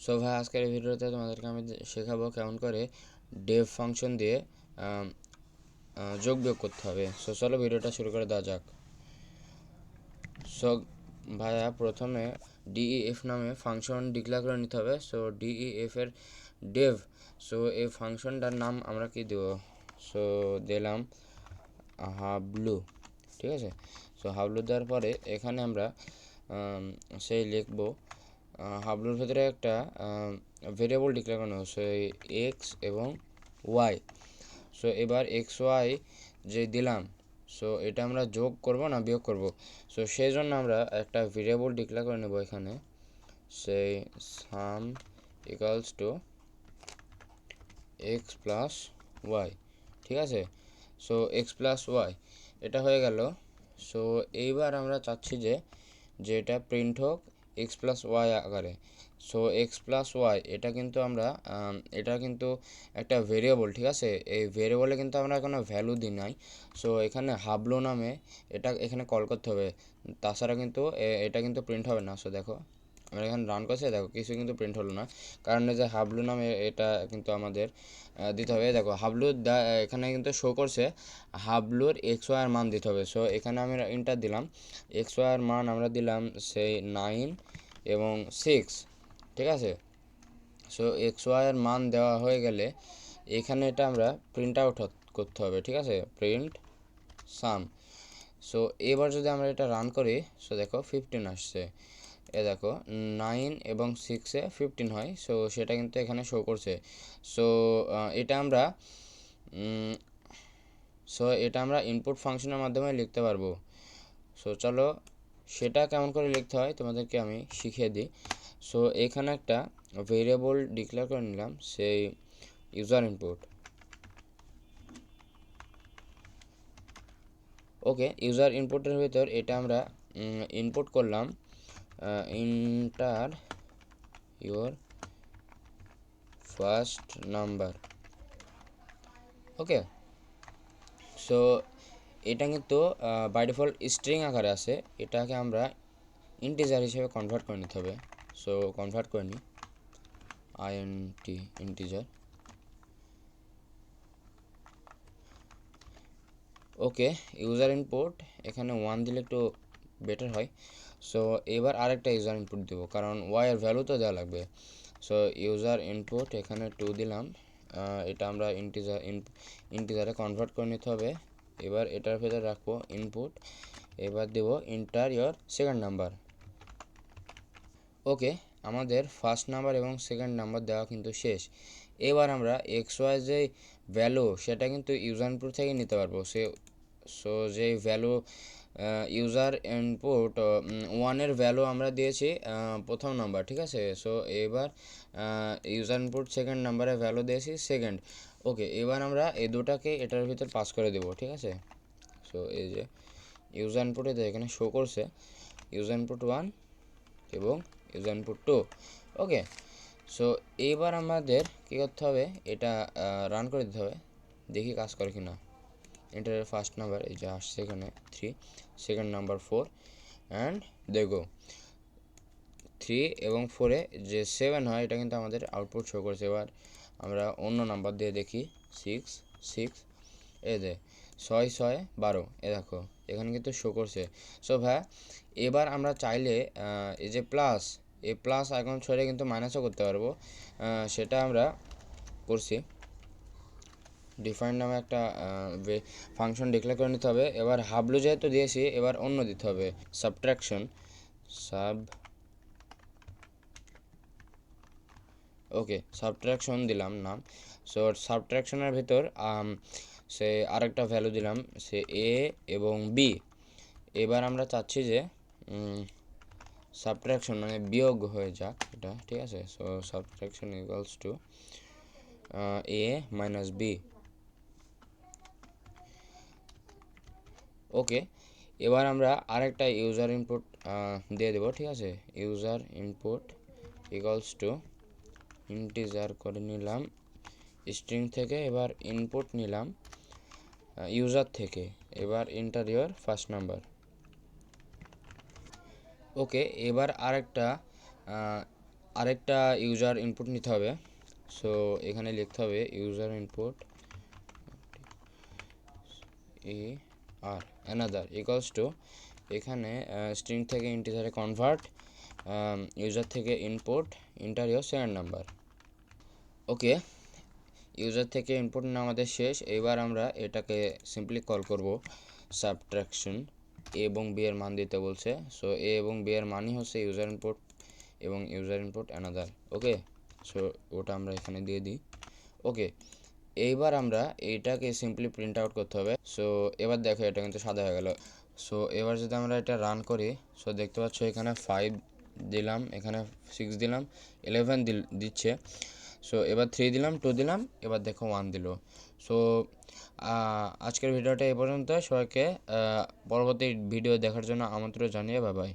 So ভাই আজকের এই ভিডিওতে তোমাদেরকে আমি শেখাবো কেমন করে ডেভ ফাংশন দিয়ে যোগ বিয়োগ করতে হবে। সো চলো ভিডিওটা শুরু করে দেওয়া যাক। সো ভাইয়া প্রথমে ডিইএফ নামে ফাংশন ডিক্লেয়ার করে নিতে হবে। সো ডিইএফ এর ডেভ, সো এই ফাংশনটার নাম আমরা কি দেব? সো দিলাম হাবলু, ঠিক আছে। সো হাবলু দেওয়ার পরে এখানে আমরা সেই লিখবো হাবলুর ভেতরে একটা ভেরিয়েবল ডিক্লেয়ার করানো, সো এক্স এবং ওয়াই। সো এবার এক্স ওয়াই যে দিলাম, সো এটা আমরা যোগ করব না বিয়োগ করব। সো সেই জন্য আমরা একটা ভেরিয়েবল ডিক্লেয়ার করে নেব এখানে, সেই sum equals to X plus Y, ঠিক আছে। সো এক্স প্লাস ওয়াই এটা হয়ে গেল। সো এইবার আমরা চাচ্ছি যে এটা প্রিন্ট হোক এক্স প্লাস ওয়াই আকারে। সো এক্স প্লাস ওয়াই এটা কিন্তু আমরা এটা কিন্তু একটা ভেরিয়েবল, ঠিক আছে। এই ভেরিয়েবলে কিন্তু আমরা কোনো ভ্যালু দিই নাই। সো এখানে হাবলো নামে এটা এখানে কল করতে হবে, তাছাড়া কিন্তু এটা কিন্তু প্রিন্ট হবে না। সো দেখো আমরা এখানে রান করছি, দেখো কিছু কিন্তু প্রিন্ট হলো না, কারণ যে হাবলু নামে এটা কিন্তু আমাদের দিতে হবে। দেখো হাবলু এখানে কিন্তু শো করছে হাবলুর এক্স ওয়াইয়ের মান দিতে হবে। সো এখানে আমি ইন্টার দিলাম, এক্স ওয়াইয়ের মান আমরা দিলাম সেই 9 এবং 6, ঠিক আছে। সো এক্স ওয়াইয়ের মান দেওয়া হয়ে গেলে এখানে এটা আমরা প্রিন্ট আউট করতে হবে, ঠিক আছে, প্রিন্ট সাম। সো এবার যদি আমরা এটা রান করি, সো দেখো 15 আসছে। দেখো 9 এবং 6-এ 15 হয়, সো সেটা কিন্তু এখানে শো করছে। সো এটা আমরা ইনপুট ফাংশনের মাধ্যমে লিখতে পারবো। সো চলো সেটা কেমন করে লিখতে হয় তোমাদেরকে আমি শিখিয়ে দিই। সো এখানে একটা ভেরিয়েবল ডিক্লেয়ার করে নিলাম, সেই ইউজার ইনপুট। ওকে, ইউজার ইনপুটের ভিতর এটা আমরা ইনপুট করলাম inter your first number. Okay, so এটা কিন্তু বাই ডিফল্ট স্ট্রিং আকারে আছে, এটাকে আমরা ইন্টিজার হিসেবে কনভার্ট করে নিতে হবে। সো কনভার্ট করে নিই ইন্টিজার। ওকে, ইউজার ইনপুট এখানে 1 দিলে একটু বেটার হয়। সো এবার আরেকটা ইউজার ইনপুট দেবো, কারণ ওয়াই এর ভ্যালু তো দেওয়া লাগবে। সো ইউজার ইনপুট এখানে 2 দিলাম, এটা আমরা ইন্টিজারে কনভার্ট করে নিতে হবে। এবার এটার ভেতরে রাখবো ইনপুট, এবার দেবো ইন্টার ইয়োর সেকেন্ড নাম্বার। ওকে, আমাদের ফার্স্ট নাম্বার এবং সেকেন্ড নাম্বার দেওয়া কিন্তু শেষ। এবার আমরা এক্স ওয়াই যে ভ্যালু সেটা কিন্তু ইউজার ইনপুট থেকে নিতে পারবো। সো যে ভ্যালু ইউজার ইনপুট 1-এর ভ্যালু আমরা দিয়েছি প্রথম নাম্বার, ঠিক আছে। সো এবার ইউজার ইনপুট সেকেন্ড নাম্বারের ভ্যালু দিয়েছি সেকেন্ড। ওকে, এবার আমরা এই দুটাকে এটার ভিতর পাস করে দেবো, ঠিক আছে। সো এই যে ইউজার ইনপুটে এখানে শো করছে ইউজার ইনপুট 1 এবং ইউজার ইনপুট 2। ওকে, সো এইবার আমাদের কী করতে হবে, এটা রান করে দিতে হবে, দেখি কাজ করে কি না। এন্টারের ফার্স্ট নাম্বার এই যে আসছে এখানে 3, সেকেন্ড নাম্বার 4 অ্যান্ড দেখো 3 এবং 4-এ যে 7 হয় এটা কিন্তু আমাদের আউটপুট শো করছে। এবার আমরা অন্য নাম্বার দিয়ে দেখি 6 6, এই যে 6 6 12, এ দেখো এখানে কিন্তু শো করছে। সো ভাই এবার আমরা চাইলে এই যে প্লাস, এই প্লাস আইকন ছড়ে কিন্তু মাইনাসও করতে পারবো, সেটা আমরা করছি। ডিফাইন নামে একটা ফাংশন ডিক্লেয়ার করে নিতে হবে। এবার হাবলু যেহেতু দিয়েছি এবার অন্য দিতে হবে, সাবট্রাকশন ওকে, সাবট্রাকশন দিলাম নাম। সো সাবট্রাকশনের ভিতর সে আরেকটা ভ্যালু দিলাম, সে এ এবং বি। এবার আমরা চাচ্ছি যে সাবট্রাকশন মানে বিয়োগ হয়ে যাক এটা, ঠিক আছে। So subtraction equals to A minus B. Okay, এবার আমরা আরেকটা ইউজার ইনপুট দিয়ে দেবো, ঠিক আছে। User input equals to integer করে নিলাম স্ট্রিং থেকে, এবার ইনপুট নিলাম ইউজার থেকে, এবার এন্টার ইওর ফার্স্ট নাম্বার। ওকে, এবার আরেকটা আরেকটা ইউজার ইনপুট নিতে হবে। সো এখানে লিখতে হবে ইউজার ইনপুট এ আর অ্যানাদার ইকুয়ালস টু, এখানে স্ট্রিং থেকে ইন্টিজারে কনভার্ট, ইউজার থেকে input, enter your second number. Okay, user থেকে ইনপুট না আমাদের শেষ। এবার আমরা এটাকে সিম্পলি কল করব সাবট্রাকশন। এ এবং বি এর মান দিতে বলছে। সো এ এবং বি এর মানই হচ্ছে ইউজার ইনপুট এবং ইউজার ইনপুট অ্যানাদার। ওকে, সো ওটা আমরা এখানে দিয়ে দিই। ওকে, এইবার আমরা এইটাকে সিম্পলি প্রিন্ট আউট করতে হবে। সো এবার দেখো এটা কিন্তু সাদা হয়ে গেল। সো এবার যদি আমরা এটা রান করি, সো দেখতে পাচ্ছ এখানে 5 দিলাম, এখানে 6 দিলাম, 11 দিচ্ছে। সো এবার 3 দিলাম, 2 দিলাম, এবার দেখো 1 দিল। সো আজকের ভিডিওটা এই পর্যন্ত। সবাইকে পরবর্তী ভিডিও দেখার জন্য আমন্ত্রণ জানিয়ে বাই বাই।